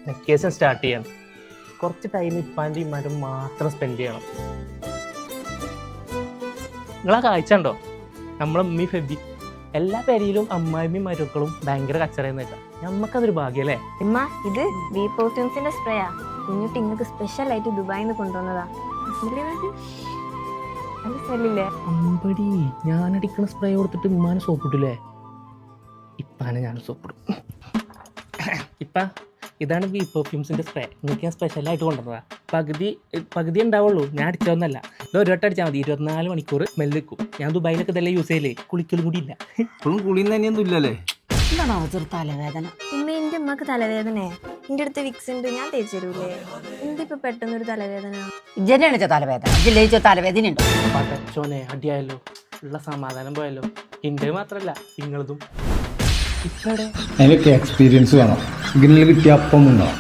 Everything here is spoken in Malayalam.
വെക്കേഷൻ സ്റ്റാർട്ട് ചെയ്യണം. കുറച്ച് ടൈം ഇപ്പാൻ്റെ ഇമ്മാരും മാത്രം സ്പെൻഡ് ചെയ്യണം. നിങ്ങളാ കാഴ്ച ഉണ്ടോ? നമ്മളെ ഉമ്മി ഫെബി എല്ലാ പേരിലും അമ്മായിമ്മയും മരുക്കളും ഭയങ്കര കച്ചറയെന്ന് വെച്ചാൽ നമ്മക്കതൊരു ഭാഗ്യം അല്ലേ? ഇമ്മ ഇത് ബി പെർഫ്യൂംസിന്റെ സ്പ്രേയാ. കുഞ്ഞുട്ടി ഇങ്ങക്ക് സ്പെഷ്യൽ ആയിട്ട് ദുബായിൽ നിന്ന് കൊണ്ടുവന്നതാ. സ്മെല്ലില്ലേ? അമ്പടി ഞാനടിക്കണ സ്പ്രേ കൊടുത്തിട്ട് ഉമ്മാനെ സോപ്പിട്ടില്ലേ? ഇപ്പാനെ ഞാൻ സോപ്പിടും. ഇപ്പ ഇതാണ് ബി പെർഫ്യൂംസിന്റെ സ്പ്രേ. നിങ്ങൾക്ക് ഞാൻ സ്പെഷ്യലായിട്ട് കൊണ്ടുവന്നതാ. പകുതി ഉണ്ടാവുള്ളൂ, ഞാൻ അടിച്ചതൊന്നല്ല. ഇത് ഒരു വട്ടം അടിച്ചാൽ മതി, 24 മണിക്കൂർ സ്മെല്ല് വെക്കും. ഞാൻ ദുബായിലൊക്കെ ഇതെല്ലാം യൂസ് ചെയ്യലേ, കുളിക്കലും കൂടി ഇല്ല. ഇപ്പോഴും കുളിന്ന് തന്നെയൊന്നും ഇല്ലല്ലേ? എന്താണോ ചെറു തലവേദന? ഇമ്മ എന്റെ ഉമ്മക്ക് തലവേദനേ. എന്റെ അടുത്ത് വിക്സ് ഉണ്ട്, ഞാൻ തേച്ച് തരൂലേ. എന്തിപ്പോ പെട്ടെന്നൊരു തലവേദന? ഇജ്ജെന്നെയാണ് തലവേദന. ജില്ലയിച്ചോ തലവേദന ഉണ്ടോ? പടച്ചോനെ അടിയായല്ലോ, ഉള്ള സമാധാനം പോയല്ലോ. എൻ്റെ മാത്രല്ല നിങ്ങളതും. എനിക്ക് എക്സ്പീരിയൻസ് വേണം. ഇങ്ങനെ കിട്ടിയ അപ്പം ഉണ്ടാവും.